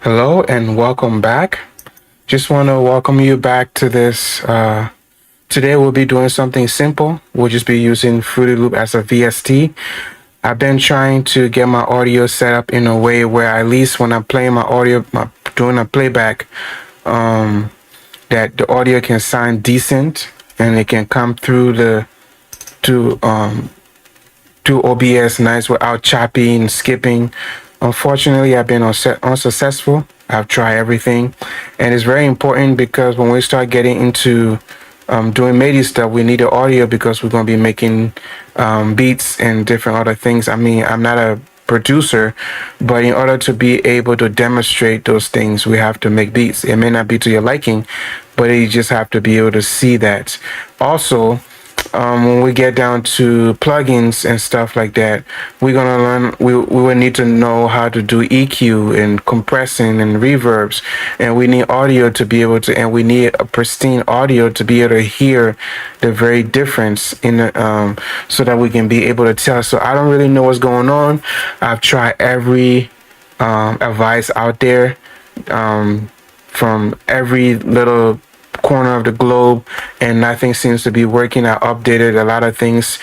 Hello and welcome back. Just want to welcome you back to this. Today we'll be doing something simple. We'll just be using Fruity Loop as a VST. I've been trying to get my audio set up in a way where at least when I'm playing my audio, doing a playback, that the audio can sound decent and it can come through to through OBS nice without choppy and skipping. Unfortunately, I've been unsuccessful. I've tried everything, and it's very important because when we start getting into doing MIDI stuff, we need the audio because we're going to be making beats and different other things. I mean, I'm not a producer, but in order to be able to demonstrate those things, we have to make beats. It may not be to your liking, but you just have to be able to see that. Also, when we get down to plugins and stuff like that, we're gonna learn. We will need to know how to do EQ and compressing and reverbs, and we need audio to be able to, and we need a pristine audio to be able to hear the very difference in the, so that we can be able to tell. So I don't really know what's going on. I've tried every advice out there, from every little corner of the globe, and nothing seems to be working. I updated a lot of things,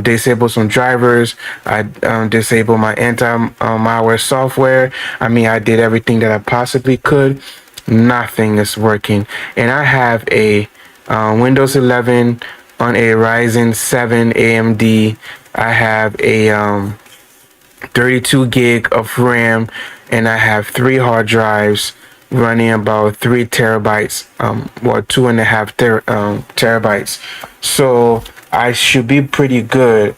disabled some drivers. I disabled my anti-malware software. I mean, I did everything that I possibly could. Nothing is working, and I have a Windows 11 on a Ryzen 7 AMD. I have a 32 gig of RAM, and I have 3 hard drives running about 3 terabytes, or 2.5 terabytes. So I should be pretty good,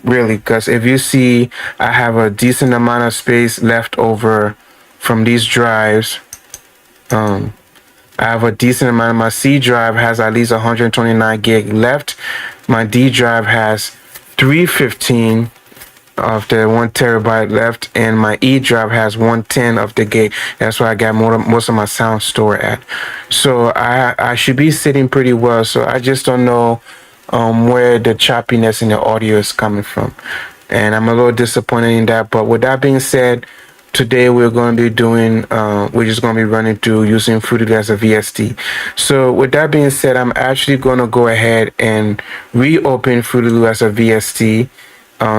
really, because if you see, I have a decent amount of space left over from these drives. I have a decent amount. My C drive has at least 129 gig left. My D drive has 315 of the 1 terabyte left, and my E drive has 110 of the gig. That's where I got most of my sound stored at. So I should be sitting pretty well. So I just don't know where the choppiness in the audio is coming from, and I'm a little disappointed in that. But with that being said, today we're going to be doing, we're just going to be running through using Fruity Loop as a VST. So with that being said, I'm actually going to go ahead and reopen Fruity Loop as a VST,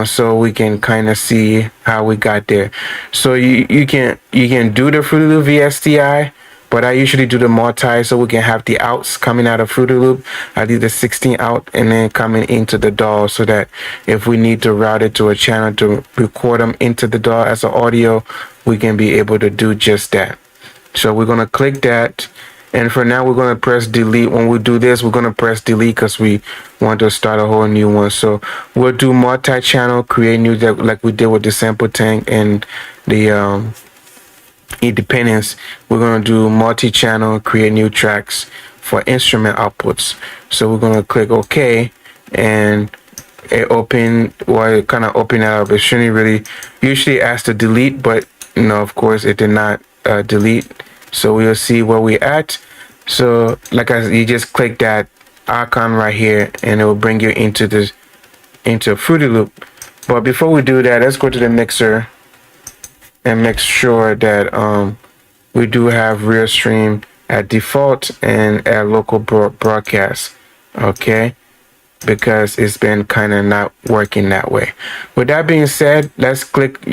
so we can kind of see how we got there. So you can do the Fruity Loop VSTI, but I usually do the multi so we can have the outs coming out of Fruity Loop. I do the 16 out and then coming into the DAW, so that if we need to route it to a channel to record them into the DAW as an audio, we can be able to do just that. So we're going to click that. And for now, we're going to press delete. When we do this, we're going to press delete because we want to start a whole new one. So we'll do multi-channel, create new, like we did with the sample tank and the independence. We're going to do multi-channel, create new tracks for instrument outputs. So we're going to click OK, and it kind of open it up. It shouldn't really, usually ask to delete, but of course it did not delete. So we'll see where we at. So like you just click that icon right here, and it will bring you into Fruity Loop. But before we do that, let's go to the mixer and make sure that we do have real stream at default and at local broadcast. Okay, because it's been kind of not working that way. With that being said, let's click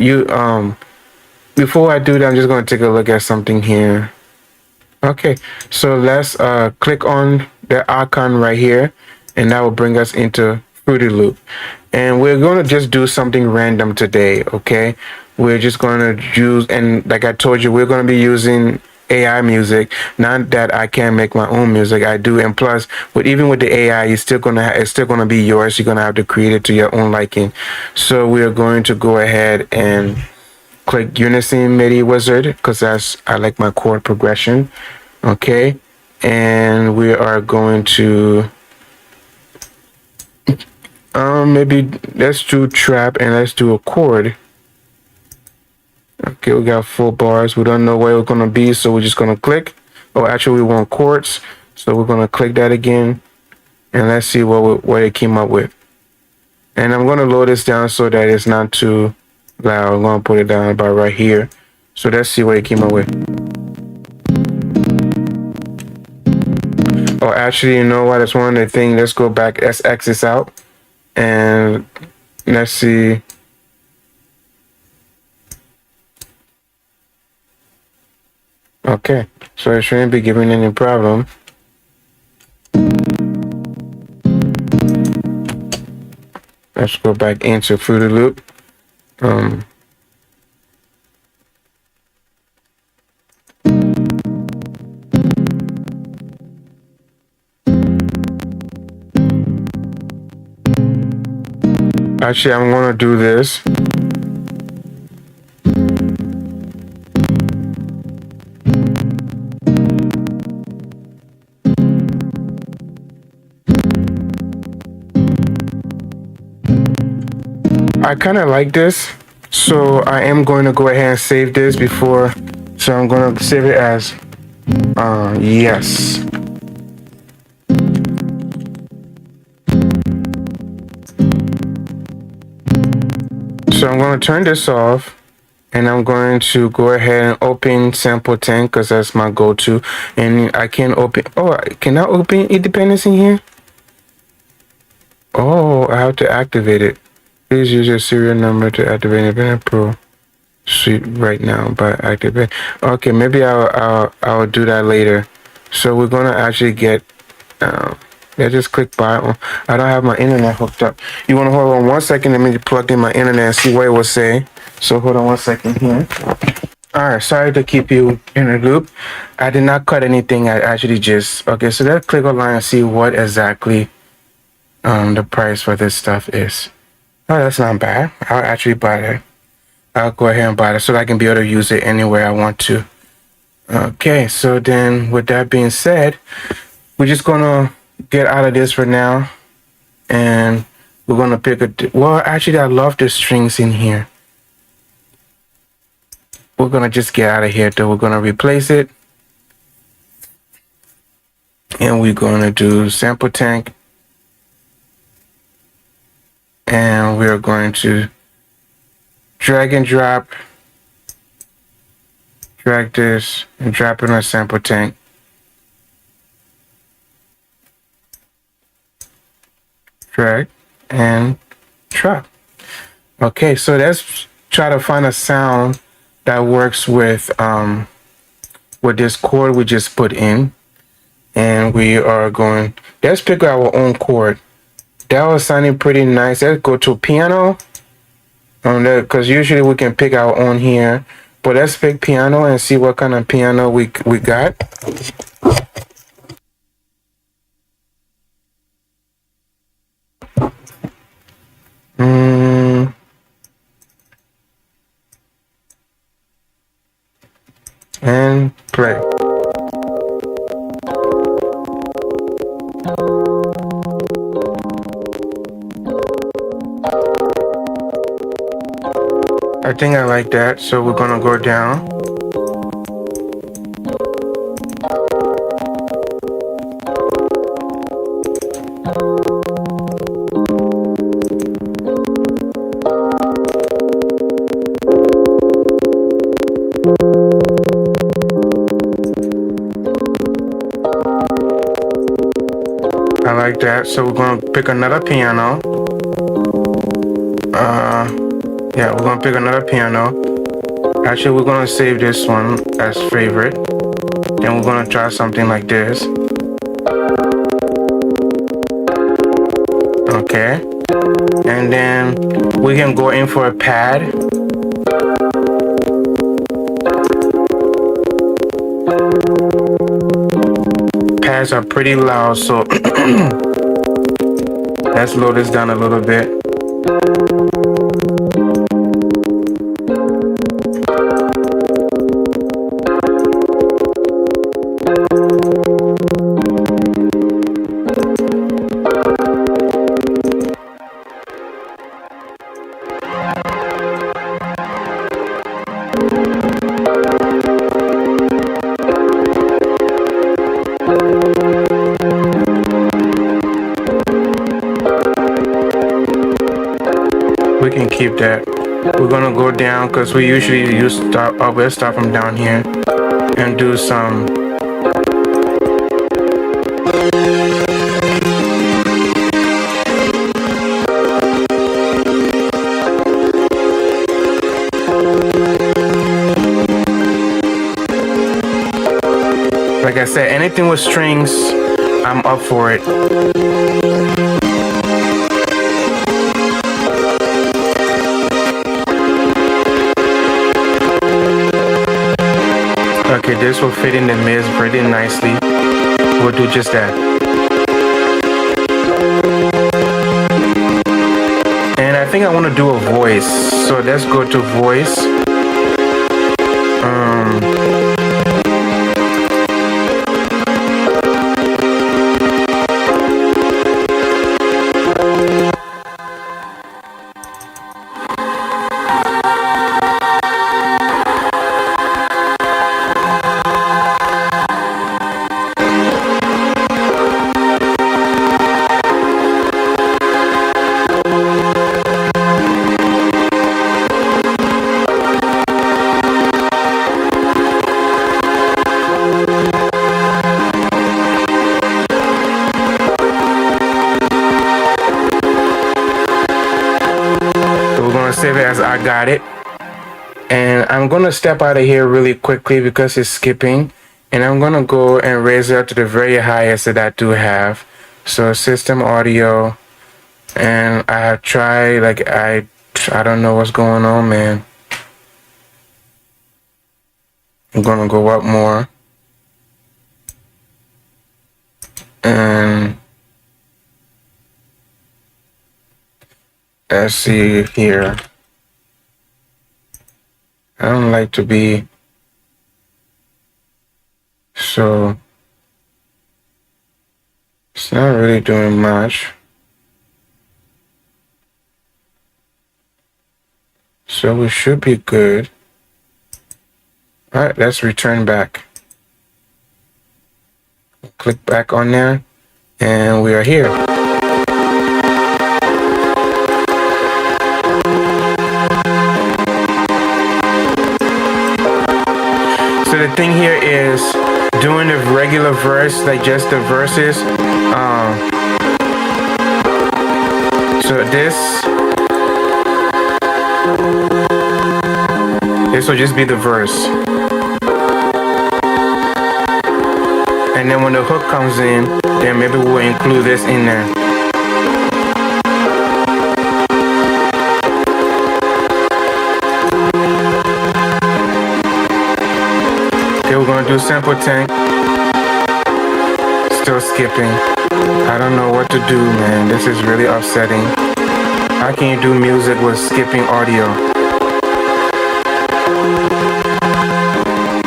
before I do that, I'm just going to take a look at something here. Okay, so let's click on the icon right here, and that will bring us into Fruity Loop. And we're going to just do something random today, okay? We're just going to use, and like I told you, we're going to be using AI music. Not that I can't make my own music, I do. And plus, even with the AI, it's still gonna be yours. You're gonna have to create it to your own liking. So we are going to go ahead and click Unison MIDI Wizard, because I like my chord progression. Okay, and we are going to maybe let's do trap and let's do a chord. Okay, we got 4 bars. We don't know where we're gonna be, so we're just gonna click. Oh, actually, we want chords, so we're gonna click that again, and let's see what it came up with. And I'm gonna load this down so that it's not too loud. I'm gonna put it down about right here. So let's see what it came up with. Oh, actually, you know what? It's one of the things. Let's go back. Let's X this out. And let's see. Okay. So it shouldn't be giving any problem. Let's go back into Fruity Loop. Actually, I'm gonna do this. I kind of like this, so I am going to go ahead and save this before. So I'm going to save it as yes. So I'm going to turn this off, and I'm going to go ahead and open Sample Tank because that's my go-to. And I can open. Oh, can I open Independence in here? Oh, I have to activate it. Please use your serial number to activate Independent Pro Suite right now by activate. Okay, maybe I'll do that later. So we're gonna actually get. Yeah, just click buy. I don't have my internet hooked up. You wanna hold on 1 second? Let me plug in my internet and see what it will say. So hold on 1 second here. All right, sorry to keep you in a loop. I did not cut anything. I actually just okay. So let's click online and see what exactly the price for this stuff is. Oh, that's not bad. I'll actually buy that. I'll go ahead and buy it so that I can be able to use it anywhere I want to. Okay, so then with that being said, we're just gonna get out of this for now, and we're gonna pick a. Well, actually, I love the strings in here. We're gonna just get out of here, though. We're gonna replace it, and we're gonna do sample tank, and we're going to drag and drop. Drag this and drop it on sample tank. Drag and drop. Okay, so let's try to find a sound that works with this chord we just put in, and we are going. Let's pick our own chord. That was sounding pretty nice. Let's go to piano, because usually we can pick our own here. But let's pick piano and see what kind of piano we got. And play. I think I like that, so we're gonna go down. I like that, so we're gonna pick another piano. Yeah, we're gonna pick another piano. Actually, we're gonna save this one as favorite. Then we're gonna try something like this. Okay. And then we can go in for a pad. Pads are pretty loud, so let's load this down a little bit. We can keep that. We're gonna go down because we usually use start. We'll start from down here and do some. Like I said, anything with strings, I'm up for it. Okay, this will fit in the mix pretty nicely. We'll do just that. And I think I want to do a voice. So let's go to voice. Save it as I got it, and I'm gonna step out of here really quickly because it's skipping, and I'm gonna go and raise it up to the very highest that I do have. So system audio, and I have tried, like I don't know what's going on, man. I'm gonna go up more, and let's see here. I don't like to be so, it's not really doing much. So we should be good. All right, let's return back. Click back on there, and we are here. So the thing here is doing the regular verse, like just the verses. So this will just be the verse. And then when the hook comes in, then maybe we'll include this in there. Okay, we're gonna do sample tank. Still skipping. I don't know what to do, man. This is really upsetting. How can you do music with skipping audio?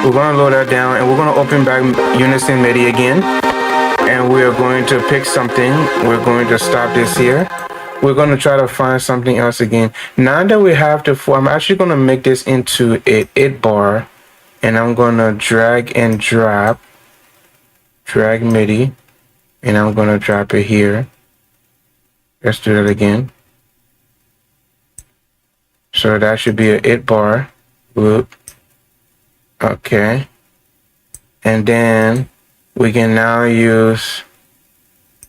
We're gonna load that down, and we're gonna open back Unison MIDI again, and we are going to pick something. We're going to stop this here. We're gonna try to find something else again. Now that we have I'm actually gonna make this into a 8-bar, and I'm gonna drag and drop, drag MIDI, and I'm gonna drop it here. Let's do that again. So that should be an 8-bar loop. Okay. And then we can now use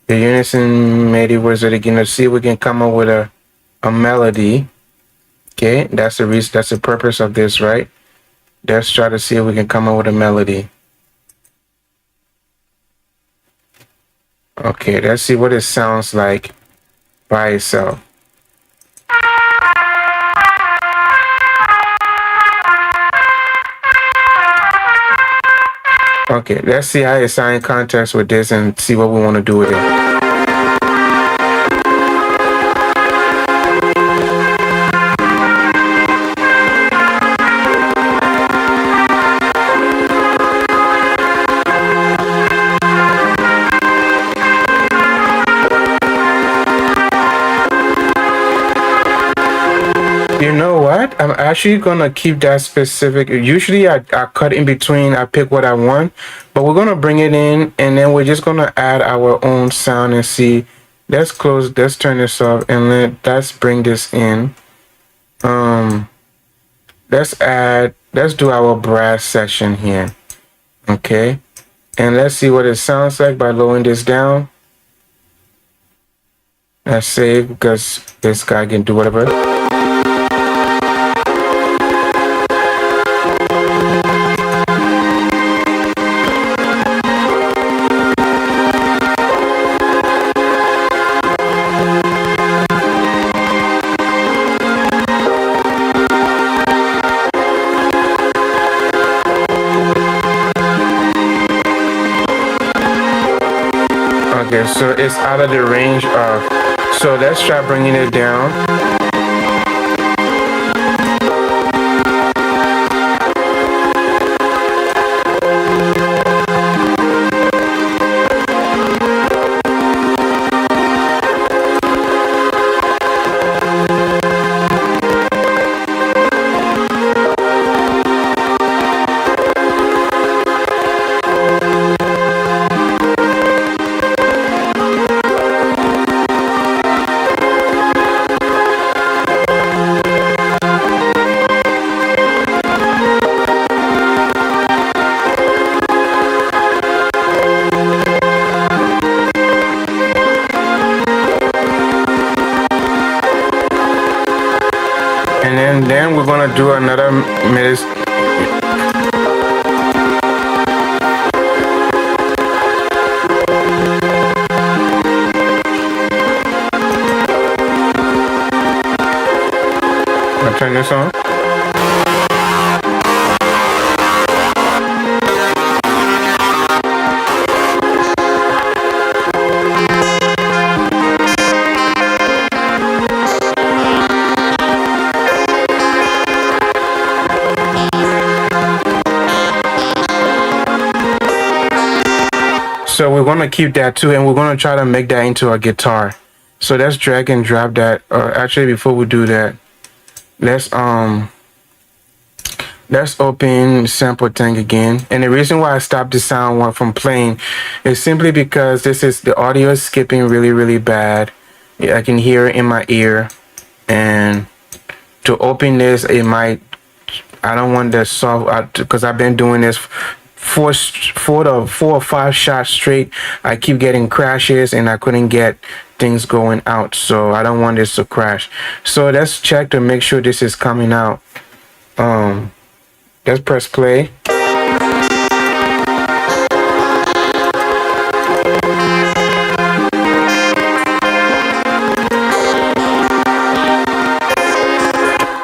the Unison MIDI wizard again to see if we can come up with a melody. Okay, that's the reason, that's the purpose of this, right? Let's try to see if we can come up with a melody. Okay, let's see what it sounds like by itself. Okay, let's see how it sounds in context with this and see what we want to do with it. You know what? I'm actually gonna keep that specific. Usually I cut in between, I pick what I want, but we're gonna bring it in, and then we're just gonna add our own sound and see. Let's turn this off, and let's bring this in, Um, let's do our brass section here. Okay. And let's see what it sounds like by lowering this down. Let's save because this guy can do whatever. Okay, so it's out of the range of, so let's try bringing it down. And then we're gonna do another minute. I'll turn this on. So we're gonna keep that too, and we're gonna try to make that into a guitar. So let's drag and drop that. Actually, before we do that, let's open sample tank again. And the reason why I stopped the sound one from playing is simply because the audio is skipping really bad. I can hear it in my ear, and to open this, I don't want the soft because I've been doing this four or five shots straight. I keep getting crashes and I couldn't get things going out, so I don't want this to crash. So let's check to make sure this is coming out. Let's press play.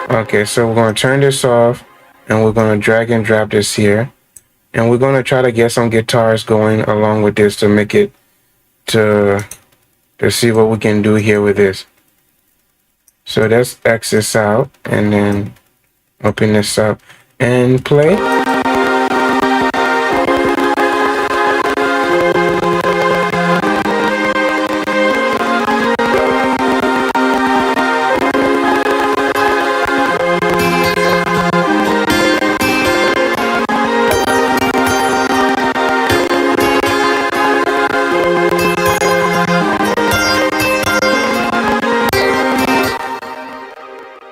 Okay, so we're going to turn this off and we're going to drag and drop this here. And we're going to try to get some guitars going along with this to make it to see what we can do here with this. So let's X this out and then open this up and play.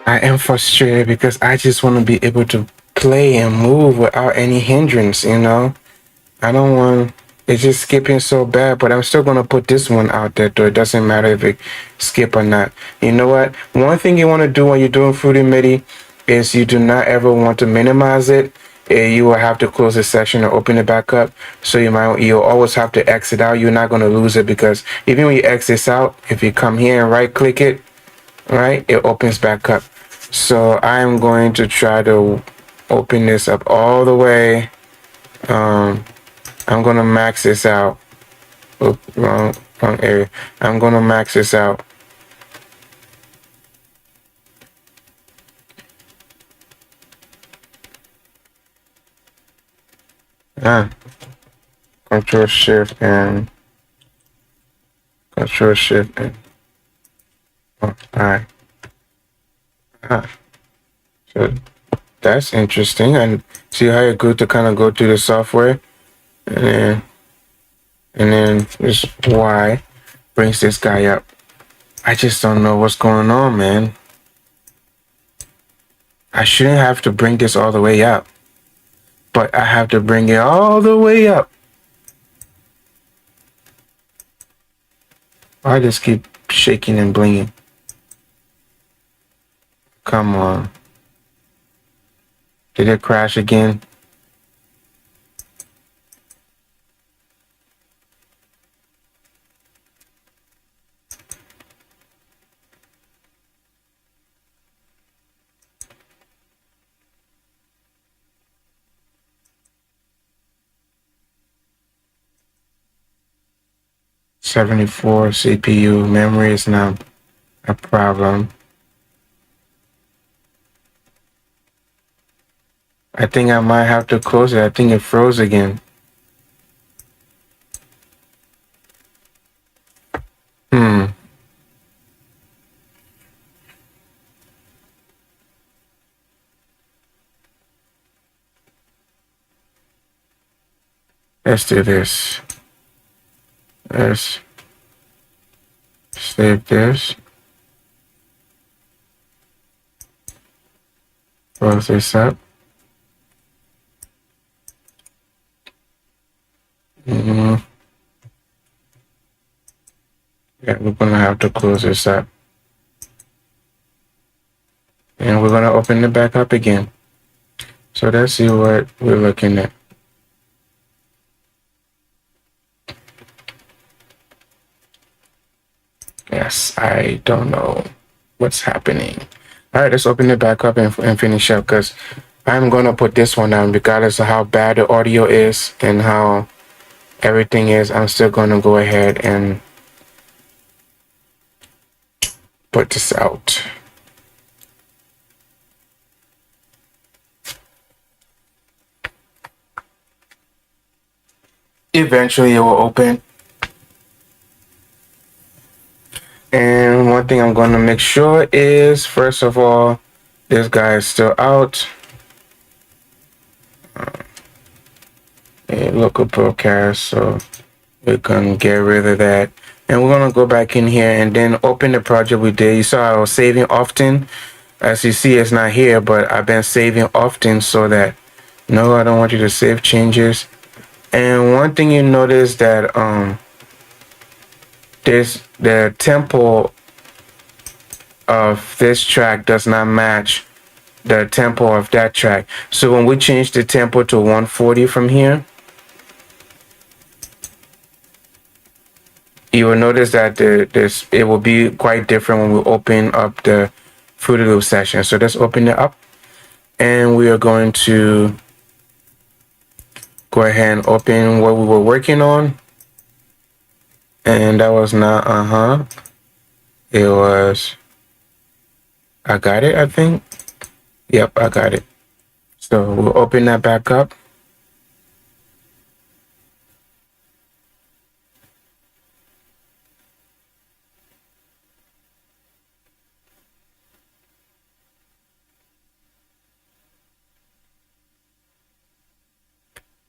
I am frustrated because I just want to be able to play and move without any hindrance, you know? I don't want, it's just skipping so bad, but I'm still going to put this one out there, though. It doesn't matter if it skip or not. You know what? One thing you want to do when you're doing Fruity MIDI is you do not ever want to minimize it. You will have to close the session or open it back up. So you'll always have to exit out. You're not going to lose it because even when you exit this out, if you come here and right click it, right, it opens back up. So I'm going to try to open this up all the way. I'm going to max this out. Oops, wrong area. I'm going to max this out. Control Shift and Control Shift and I. So that's interesting. And see how you're good to kind of go through the software, and then this Y brings this guy up. I just don't know what's going on, man. I shouldn't have to bring this all the way up, but I have to bring it all the way up. I just keep shaking and blinging. Come on. Did it crash again? '74 CPU memory is not a problem. I think I might have to close it. I think it froze again. Let's do this. Let's save this. Close this up. Yeah, we're gonna have to close this up. And we're gonna open it back up again. So let's see what we're looking at. Yes, I don't know what's happening. All right, let's open it back up and finish up, because I'm going to put this one down regardless of how bad the audio is and how everything is. I'm still going to go ahead and put this out. Eventually it will open. And one thing I'm going to make sure is, first of all, this guy is still out. A local broadcast, so we're going to get rid of that. And we're going to go back in here and then open the project we did. You saw I was saving often. As you see, it's not here, but I've been saving often so that, no, I don't want you to save changes. And one thing you notice that the tempo of this track does not match the tempo of that track. So when we change the tempo to 140 from here, you will notice that it will be quite different when we open up the Fruity Loop session. So let's open it up, and we are going to go ahead and open what we were working on. And that was not it was, I got it, I think. Yep, I got it. So we'll open that back up.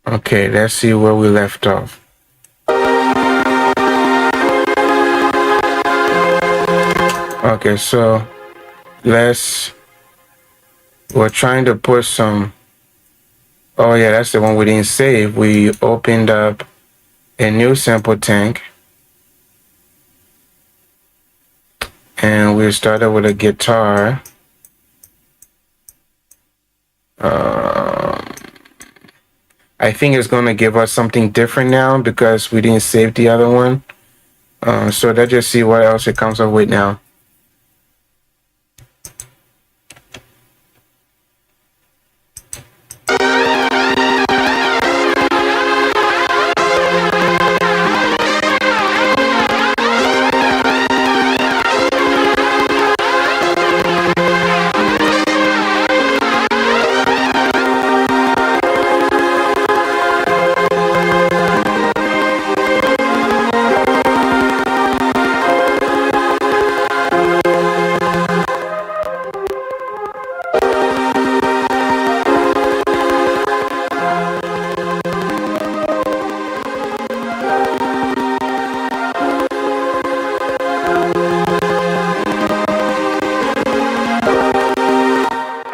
Okay, let's see where we left off. Okay, so we're trying to put some, oh yeah, that's the one we didn't save. We opened up a new sample tank, and we started with a guitar. I think it's going to give us something different now because we didn't save the other one. So let's just see what else it comes up with now.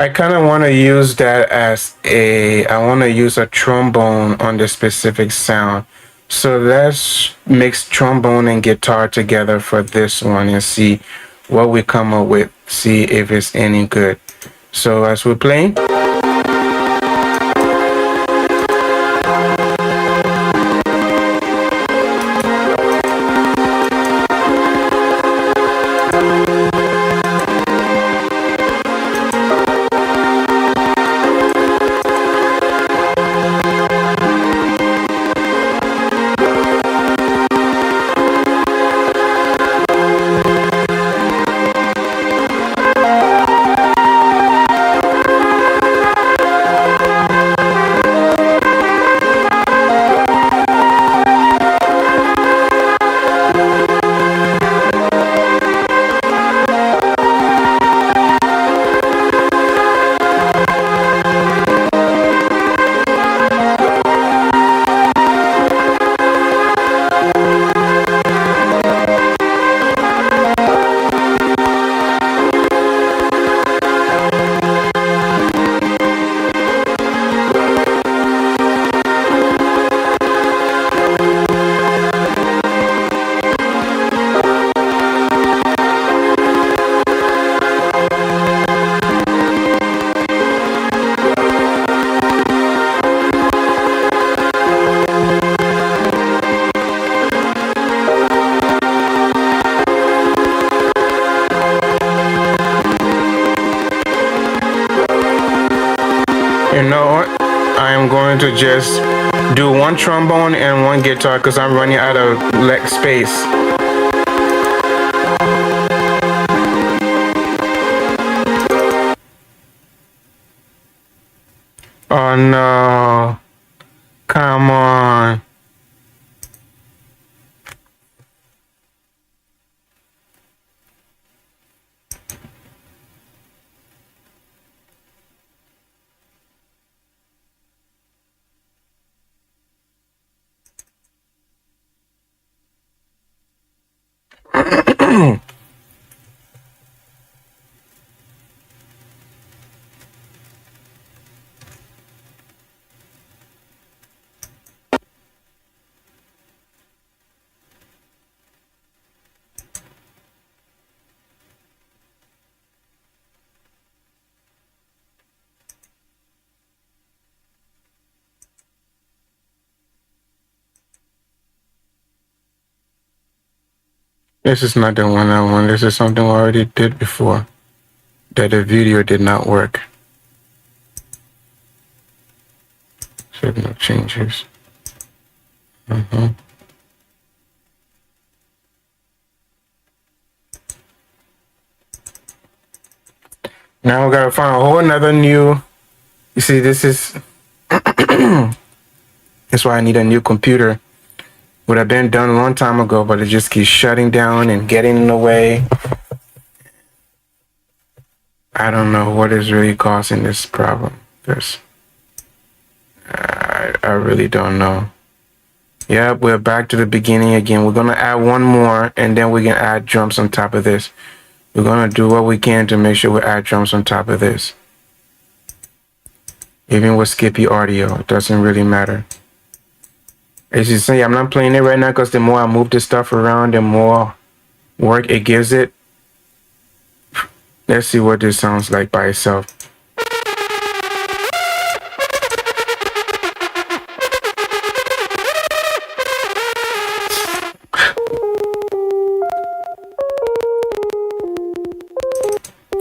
I kind of want to use that as I want to use a trombone on this specific sound. So let's mix trombone and guitar together for this one and see what we come up with. See if it's any good. So as we're playing. You know what? I am going to just do one trombone and one guitar because I'm running out of leg space. Oh no. Come on. This is not the one I want. This is something I already did before. That the video did not work. Signal changes. Now we gotta find a whole nother new. You see, this is. That's why I need a new computer. Would have been done a long time ago, but it just keeps shutting down and getting in the way. I don't know what is really causing this problem. I really don't know. Yep, we're back to the beginning again. We're gonna add one more, and then we can add drums on top of this. We're gonna do what we can to make sure we add drums on top of this. Even with skippy audio, it doesn't really matter. As you see, I'm not playing it right now because the more I move this stuff around, the more work it gives it. Let's see what this sounds like by itself.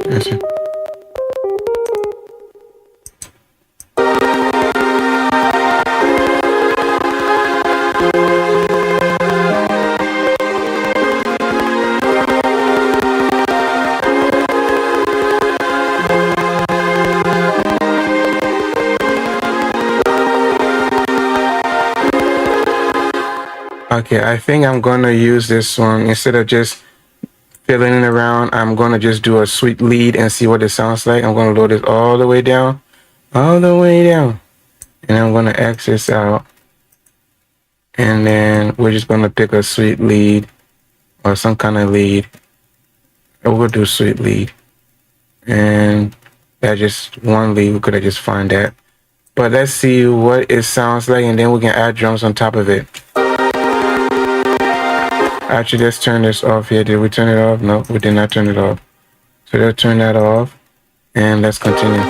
Let's see. Okay, I think I'm gonna use this one instead of just filling it around. I'm gonna just do a sweet lead and see what it sounds like. I'm gonna load it all the way down, and I'm gonna X this out, and then we're just gonna pick a sweet lead or some kind of lead. We'll do sweet lead, and That just one lead, we could have just find that. But let's see what it sounds like, and then we can add drums on top of it. Actually, let's turn this off here. Did we turn it off? No, we did not turn it off. So let's turn that off, and let's continue.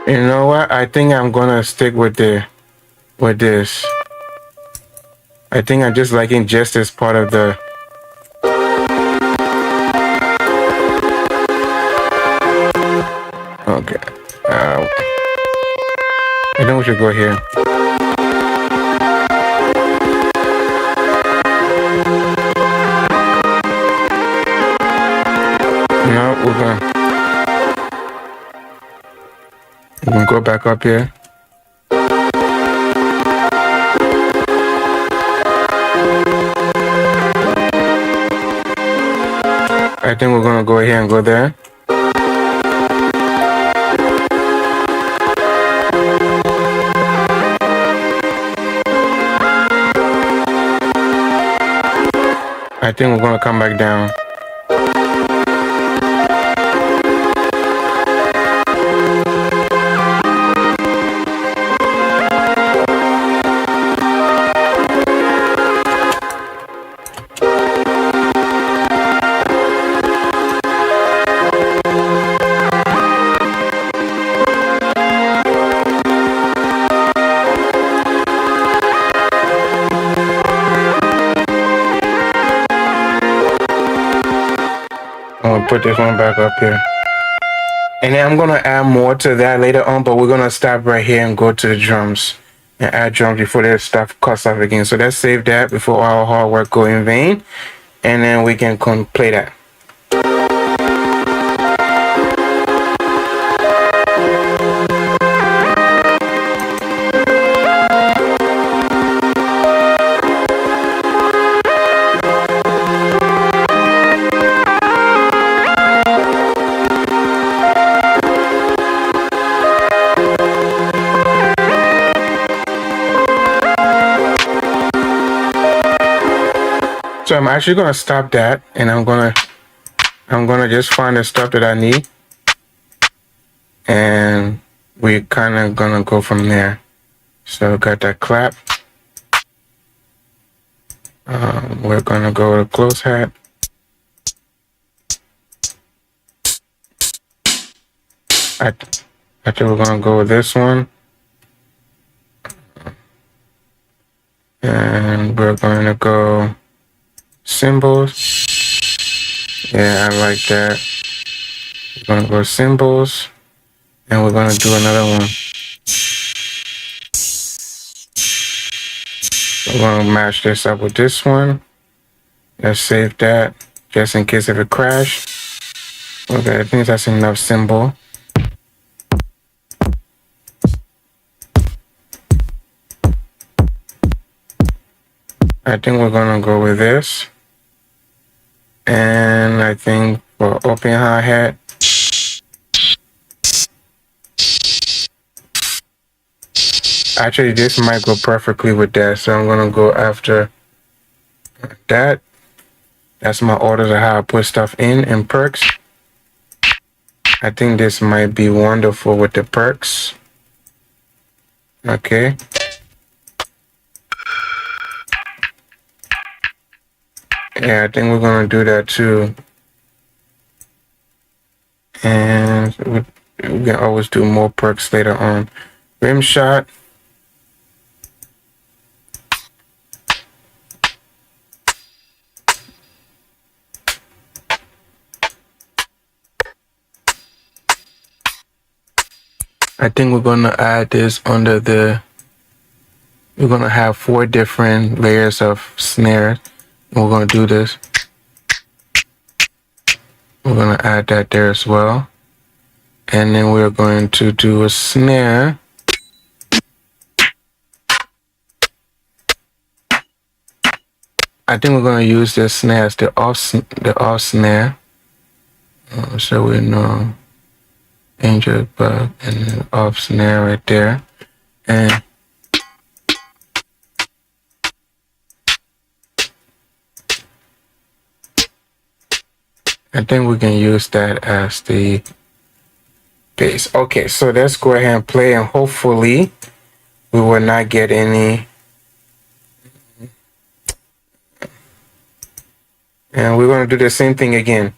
You know what? I think I'm gonna stick with this. I think I'm just liking just this part of the. Okay. I think we should go here. No, we're gonna go back up here. I think we're gonna go here and go there. I think we're gonna come back down. I'm gonna put this one back up here. And then I'm gonna add more to that later on, but we're gonna stop right here and go to the drums and add drums before their stuff cuts off again. So let's save that before our hard work go in vain, and then we can play that. So I'm actually gonna stop that, and I'm gonna just find the stuff that I need, and we're kind of gonna go from there. So got that clap. We're gonna go to close hat. I think we're gonna go with this one, and we're going to go cymbals. Yeah, I like that. We're gonna go cymbals, and we're gonna do another one. We're gonna match this up with this one. Let's save that just in case of a crash. Okay, I think that's enough cymbal. I think we're gonna go with this. And I think for open hi-hat, actually this might go perfectly with that, so I'm gonna go after that. That's my orders of how I put stuff in and perks. I think this might be wonderful with the perks. Okay. Yeah, I think we're gonna do that too. And we can always do more perks later on. Rim shot. I think we're gonna add this under the, we're gonna have 4 different layers of snares. We're gonna do this. We're gonna add that there as well. And then we're going to do a snare. I think we're going to use this snare as the off snare. So we know angel bug and then off snare right there. And I think we can use that as the bass. Okay, so let's go ahead and play, and hopefully we will not get any. And we're going to do the same thing again.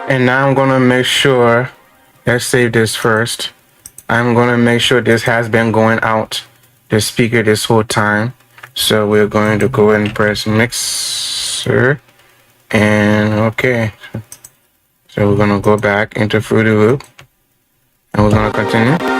And now I'm going to make sure, let's save this first. I'm going to make sure this has been going out the speaker this whole time. So we're going to go ahead and press mixer. And okay. So we're going to go back into Fruity Loop. And we're going to continue.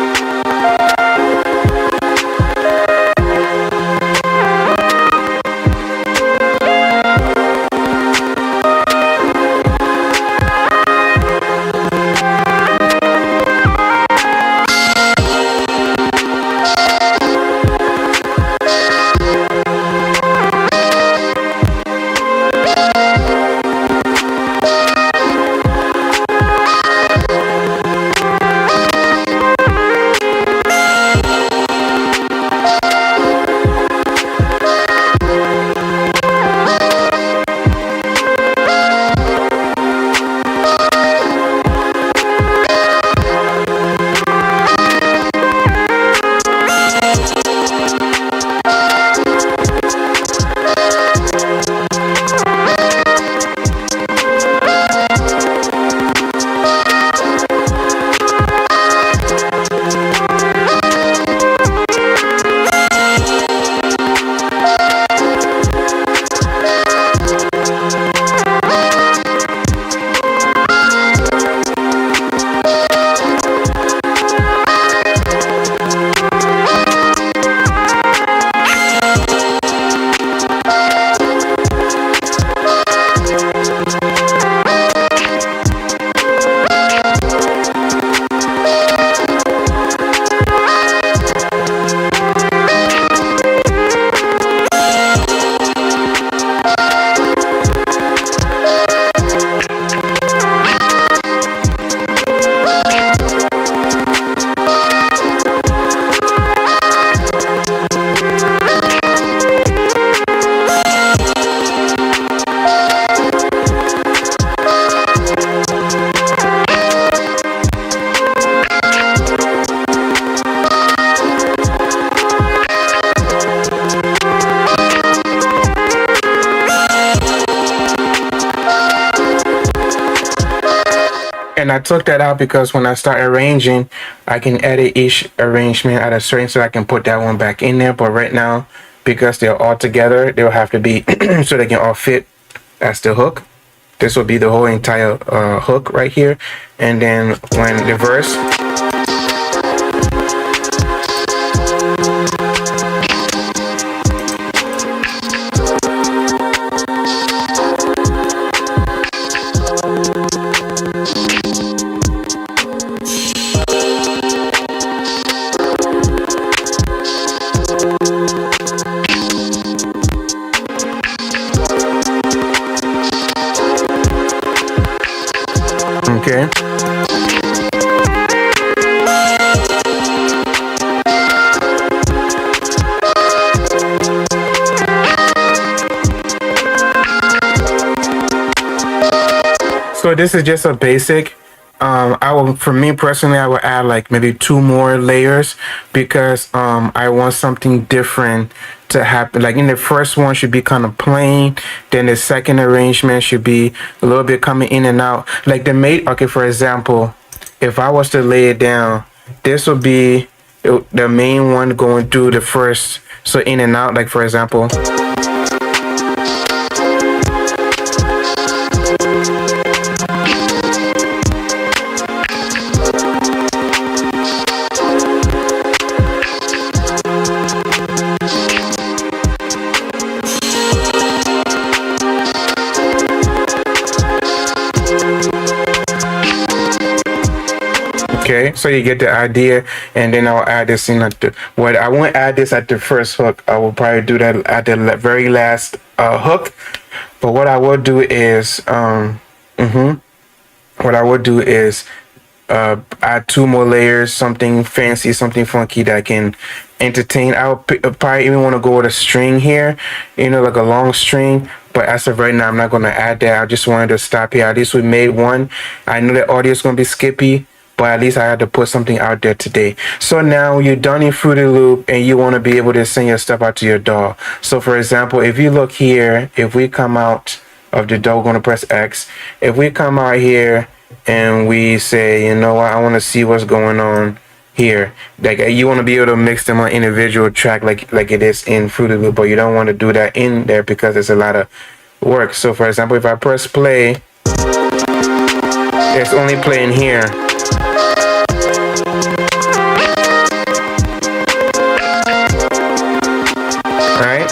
And I took that out because when I start arranging, I can edit each arrangement at a certain, so I can put that one back in there. But right now, because they're all together, they'll have to be so they can all fit as the hook. This will be the whole entire hook right here. And then when the verse, okay. So this is just a basic. I will, for me personally, I will add like maybe 2 more layers because I want something different to happen. Like in the first one should be kind of plain, then the second arrangement should be a little bit coming in and out. Like the mate. Okay, for example, if I was to lay it down, this will be the main one going through the first, so in and out. Like for example. Okay, so you get the idea, and then I'll add this in at the, what I won't add this at the first hook. I will probably do that at the very last hook. But what I will do is, what I would do is add 2 more layers, something fancy, something funky that can entertain. I would probably even want to go with a string here, you know, like a long string. But as of right now, I'm not going to add that. I just wanted to stop here. At least we made one. I know the audio is going to be skippy, but at least I had to put something out there today. So now you're done in Fruity Loop and you want to be able to send your stuff out to your DAW. So for example, if you look here, if we come out of the DAW, we're going to press X. If we come out here and we say, you know what, I want to see what's going on here. Like you want to be able to mix them on individual track like it is in Fruity Loop, but you don't want to do that in there because there's a lot of work. So for example, if I press play, it's only playing here. Right?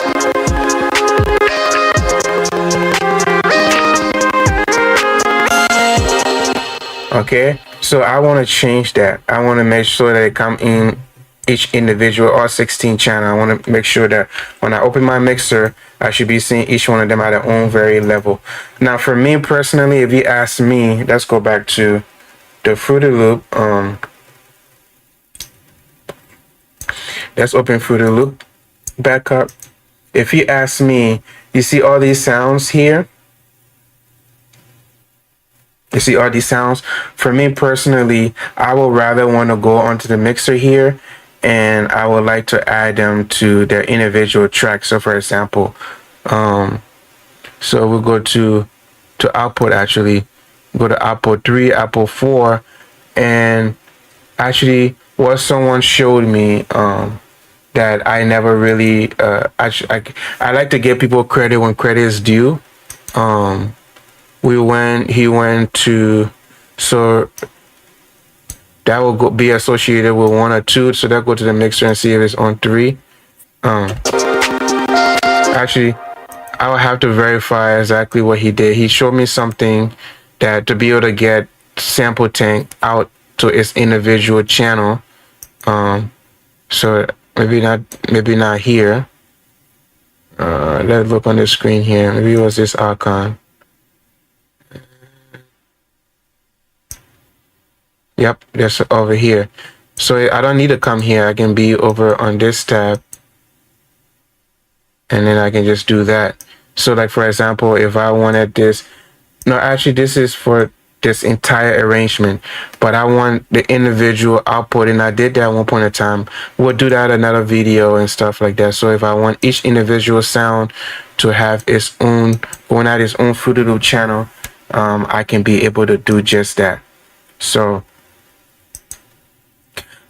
Okay, so I want to change that. I want to make sure that it come in each individual or 16 channel. I want to make sure that when I open my mixer, I should be seeing each one of them at their own very level. Now, for me personally, if you ask me, let's go back to the Fruity Loop. Let's open Fruity Loop back up. If you ask me, you see all these sounds here? You see all these sounds? For me personally, I would rather want to go onto the mixer here, and I would like to add them to their individual tracks. So for example, so we'll go to output, actually. Go to output 3, output 4, and actually what someone showed me that I never really I like to give people credit when credit is due. He went to, so that will be associated with 1 or 2, so that go to the mixer and see if it's on 3. Actually, I will have to verify exactly what he did. He showed me something that to be able to get sample tank out to its individual channel. So maybe not here. Let's look on the screen here. Maybe it was this icon. Yep, that's over here. So I don't need to come here. I can be over on this tab, and then I can just do that. So like for example, if I wanted this, no, actually this is for this entire arrangement, but I want the individual output, and I did that at one point in time. We'll do that in another video and stuff like that. So if I want each individual sound to have its own, going at its own Fruity Loop channel, I can be able to do just that. So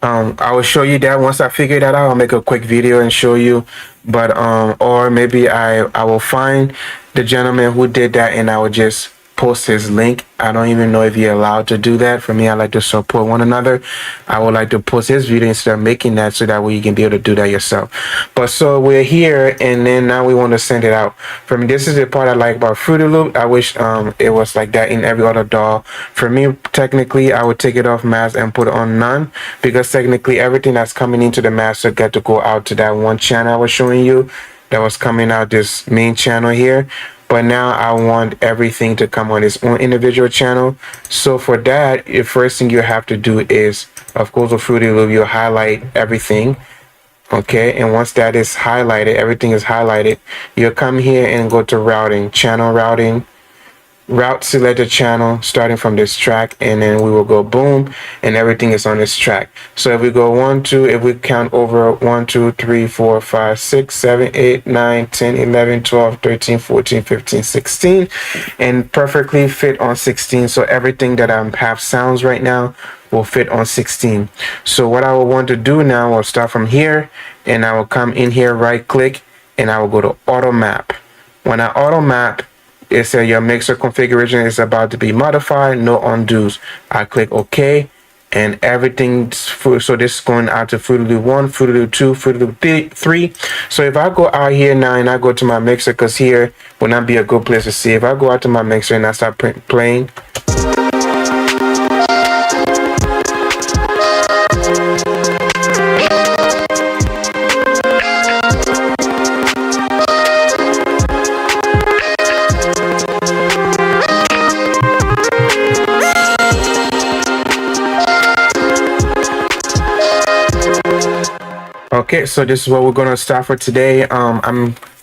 I will show you that once I figure that out. I'll make a quick video and show you. But or maybe I will find the gentleman who did that and I will just post his link. I don't even know if you're allowed to do that. For me, I like to support one another. I would like to post his video instead of making that, so that way you can be able to do that yourself. But so we're here, and then now we want to send it out. For me, this is the part I like about Fruity Loop. I wish it was like that in every other DAW. For me, technically, I would take it off master and put it on none, because technically everything that's coming into the master got to go out to that one channel I was showing you that was coming out this main channel here. But now I want everything to come on its own individual channel. So for that, the first thing you have to do is, of course, with Fruity Loop, you highlight everything. Okay, and once that is highlighted, everything is highlighted, you'll come here and go to routing, channel routing, route selected channel starting from this track, and then we will go boom, and everything is on this track. So if we go 1 2, if we count over 1 2 3 4 5 6 7 8 9 10 11 12 13 14 15 16, and perfectly fit on 16. So everything that I have sounds right now will fit on 16. So what I will want to do now, I'll start from here, and I will come in here, right click, and I will go to auto map. When I auto map, it says your mixer configuration is about to be modified, no undos. I click OK, and everything's so this is going out to Fruity Loop 1, Fruity Loop 2, Fruity Loop 3. So if I go out here now and I go to my mixer, because here will not be a good place to see. If I go out to my mixer and I start playing, okay, so this is what we're gonna start for today.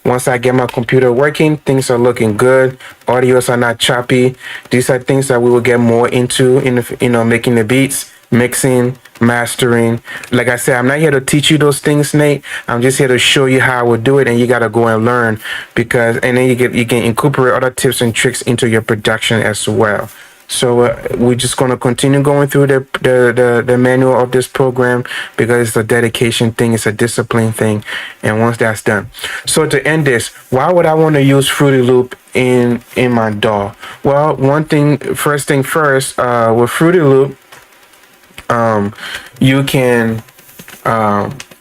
Once I get my computer working, things are looking good. Audios are not choppy. These are things that we will get more into in the, making the beats, mixing, mastering. Like I said, I'm not here to teach you those things, Nate. I'm just here to show you how I would do it, and you gotta go and learn, because and then you can incorporate other tips and tricks into your production as well. So we're just going to continue going through the manual of this program, because it's a dedication thing, it's a discipline thing, and once that's done. So to end this, why would I want to use Fruity Loop in my DAW? Well, first thing first, with Fruity Loop, you can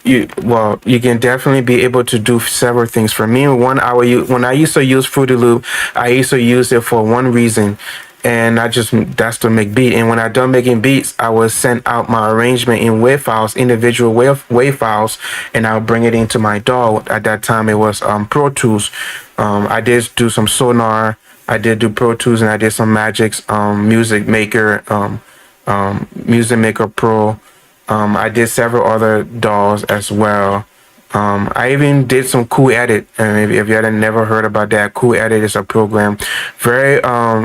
you can definitely be able to do several things. For me, when I used to use Fruity Loop, I used to use it for one reason, and that's to make beat. And when I done making beats, I would send out my arrangement in WAV files, individual WAV files, and I'll bring it into my DAW. At that time, it was Pro Tools. I did do some Sonar, I did do Pro Tools, and I did some Magic's Music Maker, Music Maker Pro. I did several other DAWs as well. I even did some Cool Edit, and if you had never heard about that, Cool Edit is a program very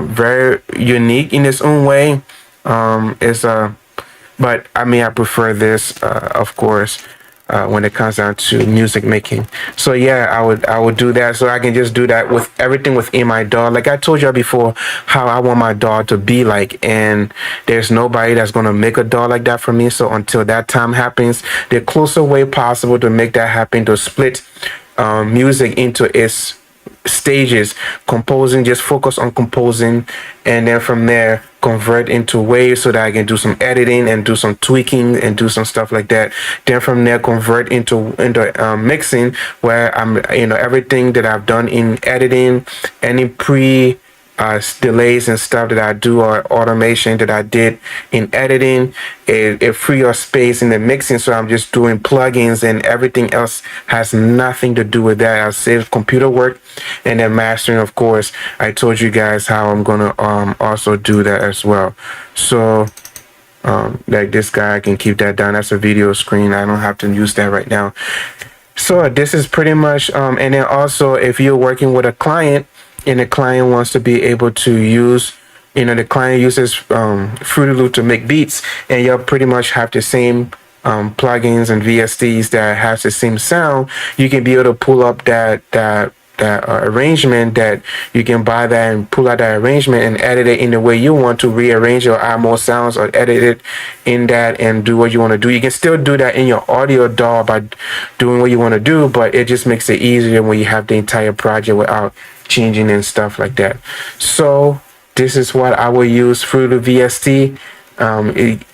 very unique in its own way. But I mean, I prefer this, of course, when it comes down to music making. So yeah, I would do that, so I can just do that with everything within my DAW. Like I told you before, how I want my DAW to be like, and there's nobody that's gonna make a DAW like that for me. So until that time happens, the closer way possible to make that happen, to split music into its stages, composing, just focus on composing, and then from there convert into waves so that I can do some editing and do some tweaking and do some stuff like that. Then from there convert into mixing, where I'm everything that I've done in editing, any delays and stuff that I do, or automation that I did in editing, it free up space in the mixing, so I'm just doing plugins, and everything else has nothing to do with that. I save computer work. And then mastering, of course, I told you guys how I'm gonna also do that as well. So like this guy, I can keep that down. That's a video screen. I don't have to use that right now. So this is pretty much and then also, if you're working with a client and the client wants to be able to use, the client uses Fruity Loop to make beats, and you'll pretty much have the same plugins and VSTs that has the same sound, you can be able to pull up that arrangement, that you can buy that and pull out that arrangement and edit it in the way you want to, rearrange or add more sounds or edit it in that and do what you want to do. You can still do that in your audio DAW by doing what you want to do, but it just makes it easier when you have the entire project without changing and stuff like that. So this is what I will use through the VST.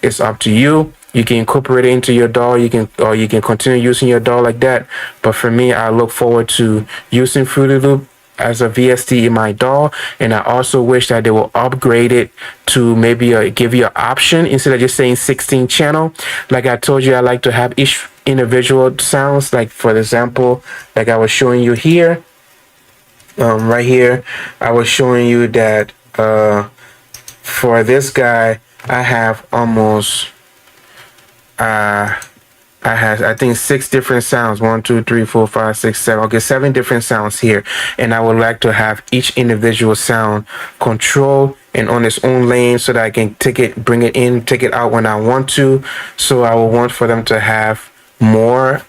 It's up to you. You can incorporate it into your DAW. You can continue using your DAW like that. But for me, I look forward to using Fruity Loop as a VST in my DAW, and I also wish that they will upgrade it to maybe give you an option instead of just saying 16 channel. Like I told you, I like to have each individual sounds. Like for example, like I was showing you here, right here, I was showing you that for this guy, I have almost I have, I think, 6 different sounds. 1, 2, 3, 4, 5, 6, 7. Okay, 7 different sounds here. And I would like to have each individual sound controlled and on its own lane so that I can take it, bring it in, take it out when I want to. So I will want for them to have more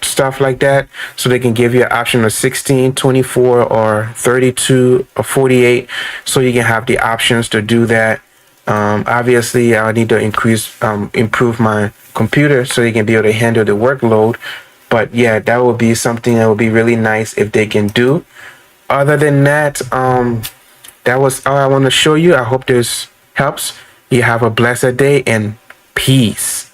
stuff like that, so they can give you an option of 16, 24, or 32 or 48, so you can have the options to do that. Obviously I need to improve my computer so they can be able to handle the workload, but yeah, that would be something that would be really nice if they can do. Other than that, that was all I want to show you. I hope this helps. You have a blessed day and peace.